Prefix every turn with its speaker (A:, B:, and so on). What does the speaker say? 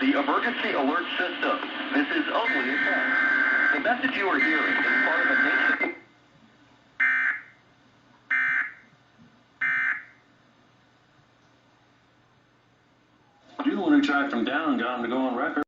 A: the emergency alert system. This is only a test. The message you are hearing is part of a nation.
B: You're the one who tracked him down and got him to go on record.